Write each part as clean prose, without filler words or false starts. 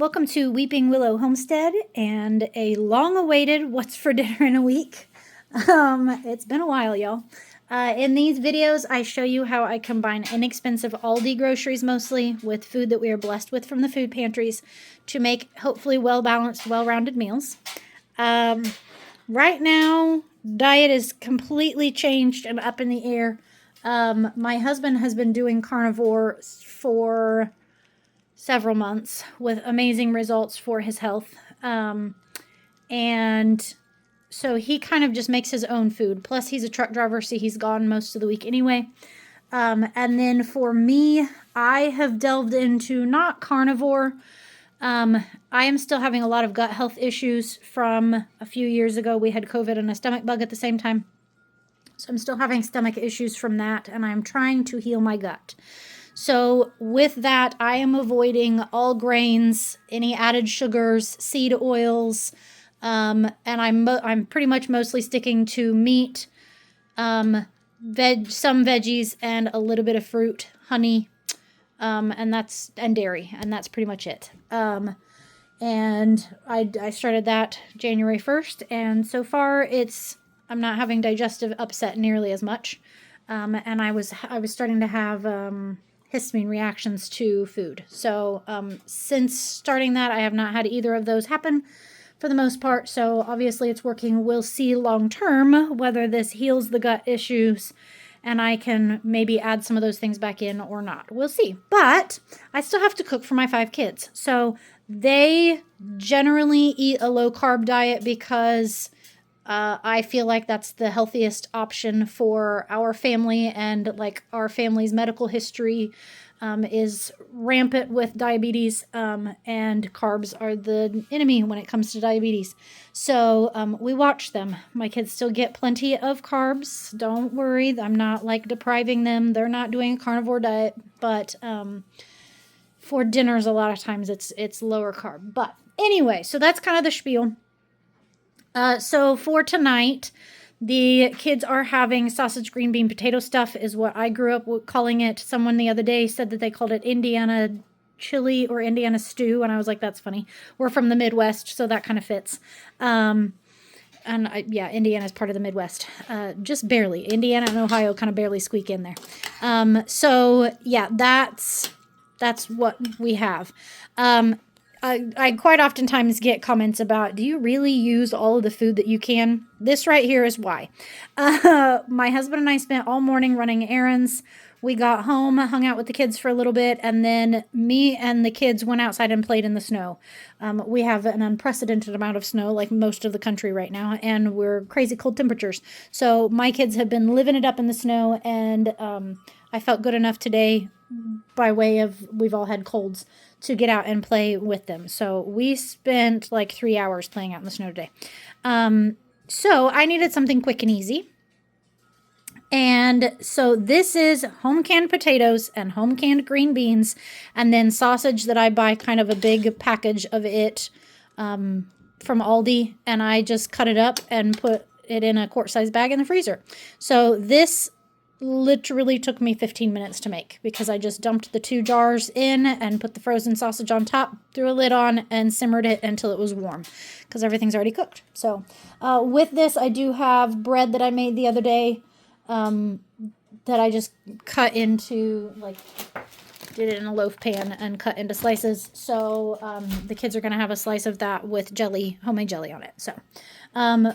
Welcome to Weeping Willow Homestead and a long-awaited What's for Dinner in a Week. It's been a while, y'all. In these videos, I show you how I combine inexpensive Aldi groceries mostly with food that we are blessed with from the food pantries to make hopefully well-balanced, well-rounded meals. Right now, diet is completely changed and up in the air. My husband has been doing carnivore for several months with amazing results for his health. And so he kind of just makes his own food. Plus he's a truck driver, so he's gone most of the week anyway. And then for me, I have delved into not carnivore. I am still having a lot of gut health issues from a few years ago. We had COVID and a stomach bug at the same time. So I'm still having stomach issues from that, and I'm trying to heal my gut. So with that, I am avoiding all grains, any added sugars, seed oils, and I'm pretty much mostly sticking to meat, some veggies, and a little bit of fruit, honey, and dairy, and that's pretty much it. And I started that January 1st, and so far I'm not having digestive upset nearly as much, and I was starting to have histamine reactions to food. So since starting that, I have not had either of those happen for the most part. So obviously it's working. We'll see long term whether this heals the gut issues and I can maybe add some of those things back in or not. We'll see. But I still have to cook for my 5 kids. So they generally eat a low carb diet because I feel like that's the healthiest option for our family, and like our family's medical history is rampant with diabetes, and carbs are the enemy when it comes to diabetes. So we watch them. My kids still get plenty of carbs. Don't worry, I'm not like depriving them. They're not doing a carnivore diet, but for dinners a lot of times it's lower carb. But anyway, so that's kind of the spiel. So for tonight, the kids are having sausage, green bean, potato stuff is what I grew up calling it. Someone the other day said that they called it Indiana chili or Indiana stew, and I was like, that's funny. We're from the Midwest, so that kind of fits. Indiana is part of the Midwest. Just barely. Indiana and Ohio kind of barely squeak in there. So yeah, that's what we have. I quite oftentimes get comments about, do you really use all of the food that you can? This right here is why. My husband and I spent all morning running errands. We got home, hung out with the kids for a little bit, and then me and the kids went outside and played in the snow. We have an unprecedented amount of snow, like most of the country right now, and we're crazy cold temperatures. So my kids have been living it up in the snow, and I felt good enough today, by way of we've all had colds, to get out and play with them. So we spent like 3 hours playing out in the snow today. So I needed something quick and easy. And so this is home canned potatoes and home canned green beans, and then sausage that I buy kind of a big package of it from Aldi, and I just cut it up and put it in a quart-sized bag in the freezer. So this literally took me 15 minutes to make because I just dumped the 2 jars in and put the frozen sausage on top, threw a lid on, and simmered it until it was warm because everything's already cooked. So with this, I do have bread that I made the other day that I just cut into, did it in a loaf pan and cut into slices. So the kids are going to have a slice of that with jelly, homemade jelly on it. So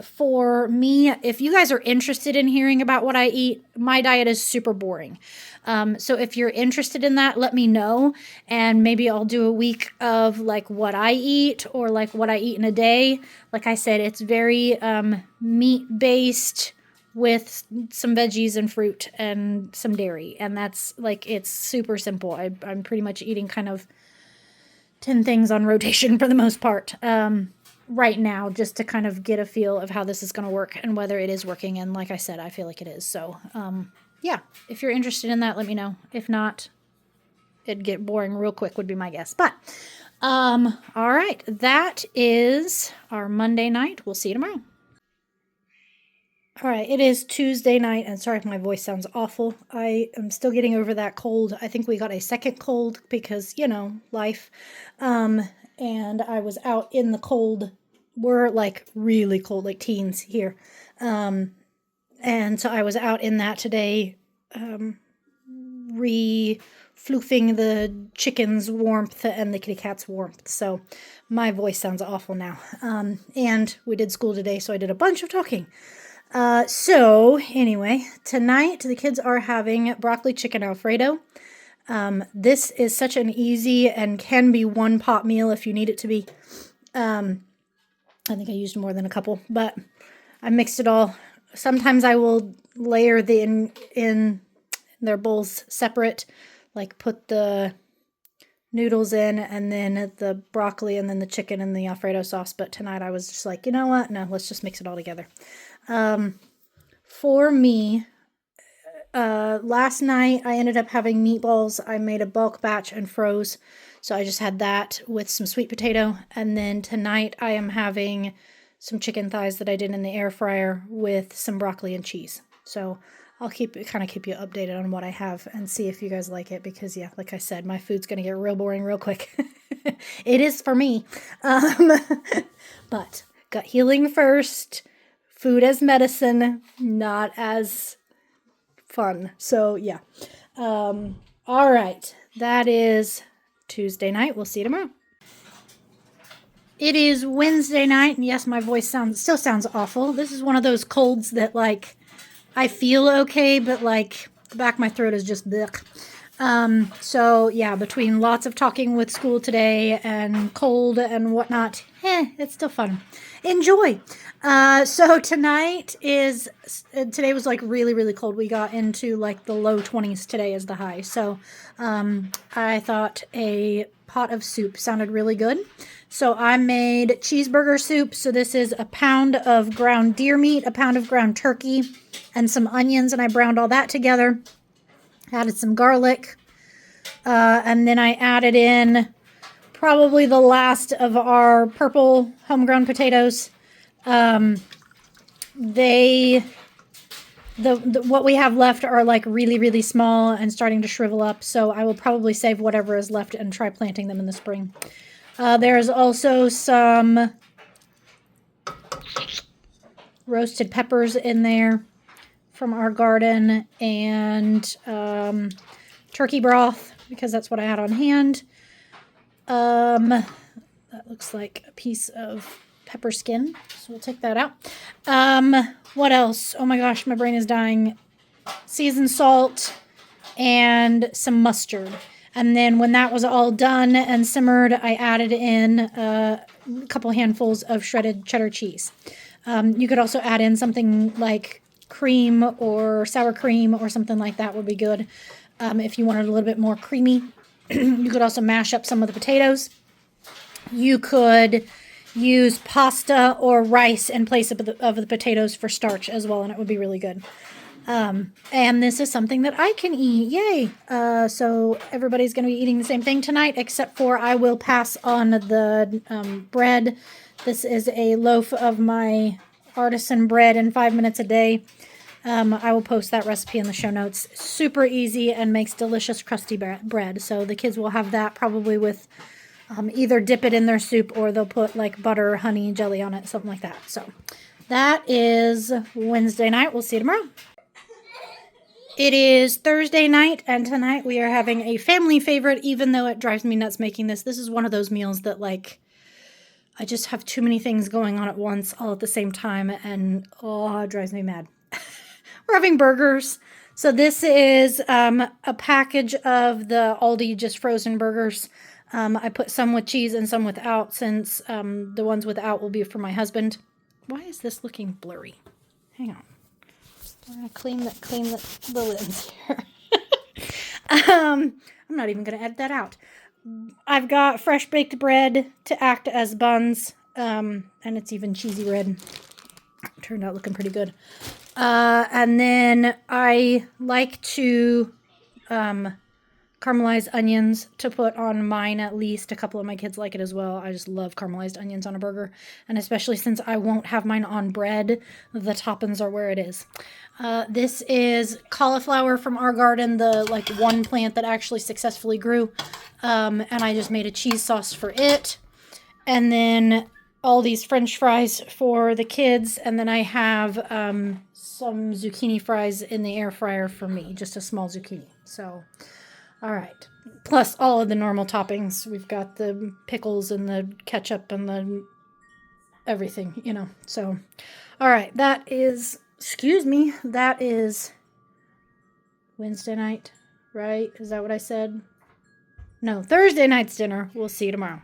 for me, if you guys are interested in hearing about what I eat, my diet is super boring. So if you're interested in that, let me know. And maybe I'll do a week of like what I eat or like what I eat in a day. Like I said, it's very meat-based with some veggies and fruit and some dairy. And that's like, it's super simple. I'm pretty much eating kind of 10 things on rotation for the most part right now, just to kind of get a feel of how this is going to work and whether it is working. And like I said, I feel like it is. So yeah, if you're interested in that, let me know. If not, it'd get boring real quick would be my guess. But all right, that is our Monday night. We'll see you tomorrow. All right, it is Tuesday night, and sorry if my voice sounds awful. I am still getting over that cold. I think we got a second cold because, life. and I was out in the cold. We're like really cold, like teens here. And so I was out in that today, re-floofing the chicken's warmth and the kitty cat's warmth. So my voice sounds awful now. And we did school today, so I did a bunch of talking. So anyway, tonight the kids are having broccoli chicken Alfredo. This is such an easy and can be one pot meal if you need it to be. I think I used more than a couple, but I mixed it all. Sometimes I will layer the in their bowls separate, like put the noodles in and then the broccoli and then the chicken and the Alfredo sauce. But tonight I was just like, you know what? No, let's just mix it all together. For me, last night I ended up having meatballs. I made a bulk batch and froze. So I just had that with some sweet potato. And then tonight I am having some chicken thighs that I did in the air fryer with some broccoli and cheese. So I'll keep you updated on what I have and see if you guys like it, because yeah, like I said, my food's going to get real boring real quick. It is for me. But gut healing first, food as medicine, not as fun. So yeah. All right. That is Tuesday night. We'll see you tomorrow. It is Wednesday night, and yes, my voice still sounds awful. This is one of those colds that, like, I feel okay, but, like, the back of my throat is just blech. So, yeah, between lots of talking with school today and cold and whatnot, it's still fun. Enjoy. So today was, like, really, really cold. We got into, like, the low 20s today as the high. So, I thought a pot of soup sounded really good. So I made cheeseburger soup. So this is a pound of ground deer meat, a pound of ground turkey, and some onions. And I browned all that together. Added some garlic. And then I added in probably the last of our purple homegrown potatoes. What we have left are like really, really small and starting to shrivel up. So I will probably save whatever is left and try planting them in the spring. There's also some roasted peppers in there from our garden, and turkey broth, because that's what I had on hand. That looks like a piece of pepper skin, so we'll take that out. What else? Oh my gosh, my brain is dying. Seasoned salt and some mustard. And then when that was all done and simmered, I added in a couple handfuls of shredded cheddar cheese. You could also add in something like cream or sour cream or something like that would be good. If you wanted a little bit more creamy. You could also mash up some of the potatoes. You could use pasta or rice in place of the potatoes for starch as well, and it would be really good. And this is something that I can eat. Yay. So everybody's going to be eating the same thing tonight, except for I will pass on the bread. This is a loaf of my artisan bread in 5 minutes a day. I will post that recipe in the show notes. Super easy and makes delicious crusty bread. So the kids will have that probably with either dip it in their soup or they'll put like butter, honey, jelly on it, something like that. So that is Wednesday night. We'll see you tomorrow. It is Thursday night, and tonight we are having a family favorite, even though it drives me nuts making this. This is one of those meals that, like, I just have too many things going on at once, all at the same time, and, it drives me mad. We're having burgers. So this is a package of the Aldi just frozen burgers. I put some with cheese and some without, since the ones without will be for my husband. Why is this looking blurry? Hang on. I'm going to clean the lens here. I'm not even going to edit that out. I've got fresh baked bread to act as buns, and it's even cheesy red. Turned out looking pretty good. And then I like to caramelize onions to put on mine at least. A couple of my kids like it as well. I just love caramelized onions on a burger. And especially since I won't have mine on bread, the toppings are where it is. This is cauliflower from our garden, the like one plant that actually successfully grew. And I just made a cheese sauce for it. And then all these French fries for the kids. And then I have some zucchini fries in the air fryer for me, just a small zucchini. So, all right. Plus all of the normal toppings. We've got the pickles and the ketchup and the everything, you know. So, all right. That is Wednesday night, right? Is that what I said? No, Thursday night's dinner. We'll see you tomorrow.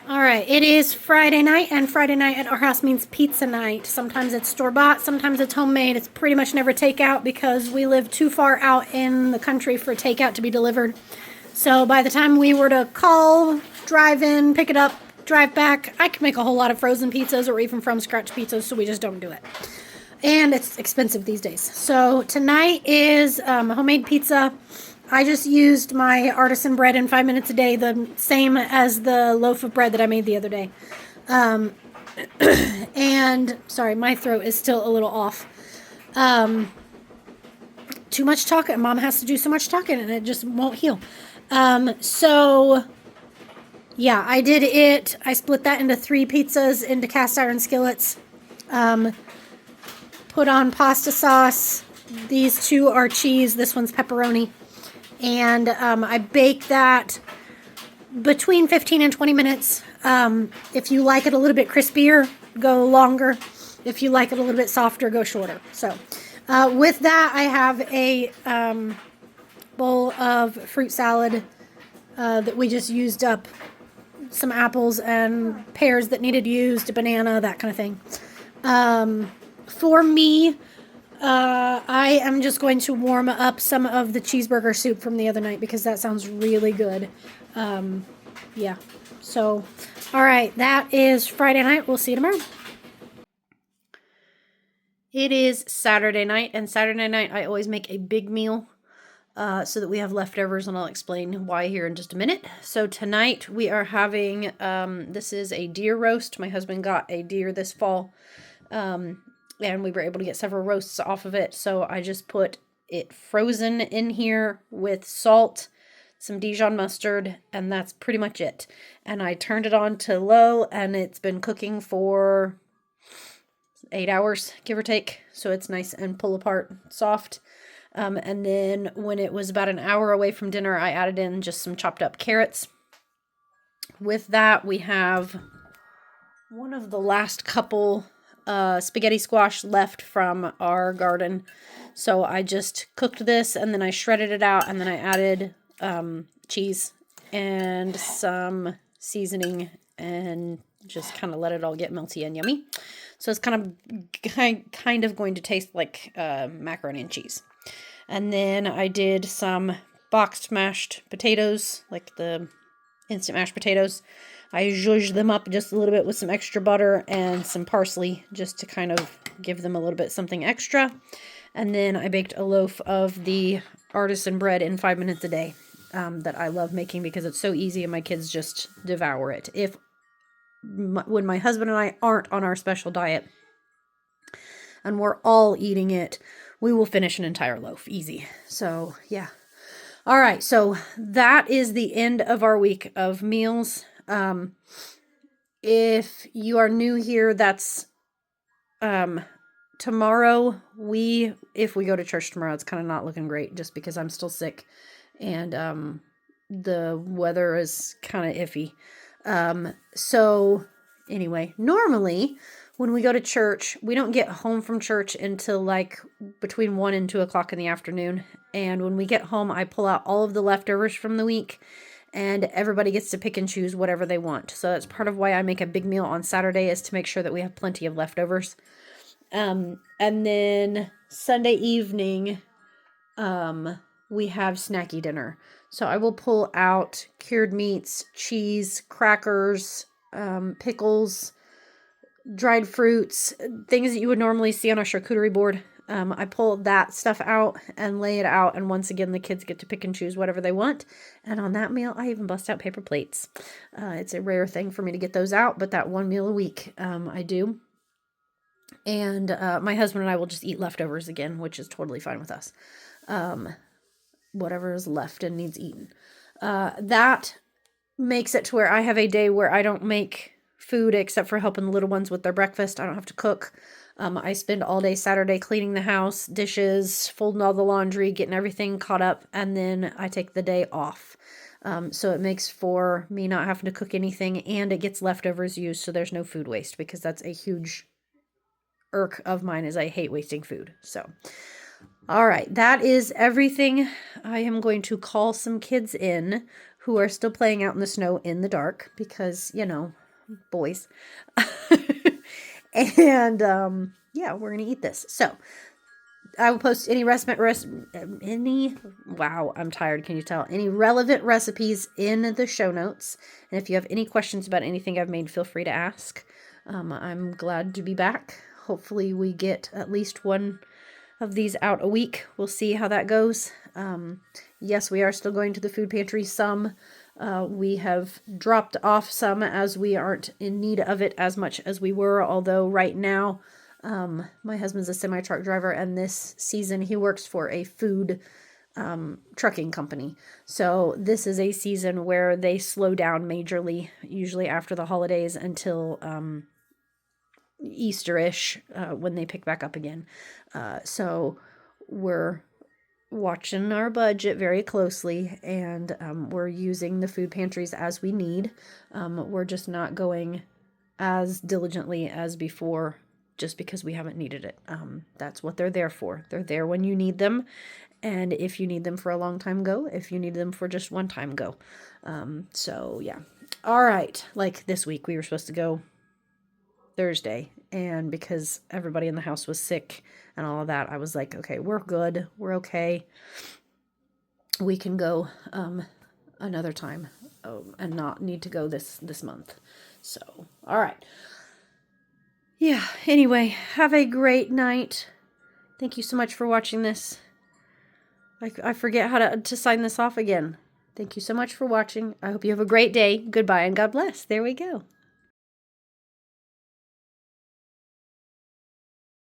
All right, it is Friday night, and Friday night at our house means pizza night. Sometimes it's store-bought, sometimes it's homemade. It's pretty much never takeout because we live too far out in the country for takeout to be delivered. So by the time we were to call, drive in, pick it up, drive back, I could make a whole lot of frozen pizzas or even from scratch pizzas, so we just don't do it. And it's expensive these days. So tonight is homemade pizza. I just used my Artisan Bread in 5 minutes a day, the same as the loaf of bread that I made the other day. And, sorry, my throat is still a little off. Too much talking. Mom has to do so much talking, and it just won't heal. So, yeah, I did it. I split that into 3 pizzas into cast iron skillets. Put on pasta sauce. These 2 are cheese. This one's pepperoni. And I bake that between 15 and 20 minutes. If you like it a little bit crispier, go longer. If you like it a little bit softer, go shorter. So with that, I have a bowl of fruit salad that we just used up. Some apples and pears that needed used, a banana, that kind of thing. For me, I am just going to warm up some of the cheeseburger soup from the other night because that sounds really good. Yeah. So, all right. That is Friday night. We'll see you tomorrow. It is Saturday night, and Saturday night I always make a big meal so that we have leftovers, and I'll explain why here in just a minute. So tonight we are having, this is a deer roast. My husband got a deer this fall. And we were able to get several roasts off of it. So I just put it frozen in here with salt, some Dijon mustard, and that's pretty much it. And I turned it on to low, and it's been cooking for 8 hours, give or take. So it's nice and pull apart soft. And then when it was about an hour away from dinner, I added in just some chopped up carrots. With that, we have one of the last couple spaghetti squash left from our garden. So I just cooked this, and then I shredded it out, and then I added cheese and some seasoning and just kind of let it all get melty and yummy. So it's kind of going to taste like macaroni and cheese. And then I did some boxed mashed potatoes, like the instant mashed potatoes. I zhuzhed them up just a little bit with some extra butter and some parsley just to kind of give them a little bit something extra. And then I baked a loaf of the Artisan Bread in 5 minutes a day that I love making because it's so easy and my kids just devour it. When my husband and I aren't on our special diet and we're all eating it, we will finish an entire loaf easy. So yeah. All right. So that is the end of our week of meals. If you are new here, that's, tomorrow, if we go to church tomorrow, it's kind of not looking great just because I'm still sick and, the weather is kind of iffy. So anyway, normally when we go to church, we don't get home from church until like between 1 and 2 o'clock in the afternoon. And when we get home, I pull out all of the leftovers from the week. And everybody gets to pick and choose whatever they want. So that's part of why I make a big meal on Saturday, is to make sure that we have plenty of leftovers. And then Sunday evening, we have snacky dinner. So I will pull out cured meats, cheese, crackers, pickles, dried fruits, things that you would normally see on a charcuterie board. I pull that stuff out and lay it out. And once again, the kids get to pick and choose whatever they want. And on that meal, I even bust out paper plates. It's a rare thing for me to get those out, but that one meal a week, I do. And my husband and I will just eat leftovers again, which is totally fine with us. Whatever is left and needs eaten. That makes it to where I have a day where I don't make food except for helping the little ones with their breakfast. I don't have to cook. I spend all day Saturday cleaning the house, dishes, folding all the laundry, getting everything caught up, and then I take the day off. So it makes for me not having to cook anything, and it gets leftovers used, so there's no food waste, because that's a huge irk of mine, is I hate wasting food. So, all right, that is everything. I am going to call some kids in who are still playing out in the snow in the dark, because, you know, boys. And yeah, we're gonna eat this. So I will post any wow, I'm tired, can you tell? Any relevant recipes in the show notes. And if you have any questions about anything I've made, feel free to ask. I'm glad to be back. Hopefully we get at least one of these out a week. We'll see how that goes. Yes, we are still going to the food pantry some. We have dropped off some as we aren't in need of it as much as we were, although right now my husband's a semi-truck driver, and this season he works for a food trucking company. So this is a season where they slow down majorly, usually after the holidays until Easter-ish, when they pick back up again. So we're watching our budget very closely, and we're using the food pantries as we need. We're just not going as diligently as before, just because we haven't needed it. That's what they're there for. They're there when you need them, and if you need them for a long time, go. If you need them for just one time, go. So yeah. All right, like this week we were supposed to go Thursday, and because everybody in the house was sick and all of that, I was like, okay, we're good, we're okay, we can go another time, and not need to go this month. So all right, yeah, anyway, have a great night. Thank you so much for watching this. I forget how to sign this off again. Thank you so much for watching. I hope you have a great day. Goodbye and God bless. There we go.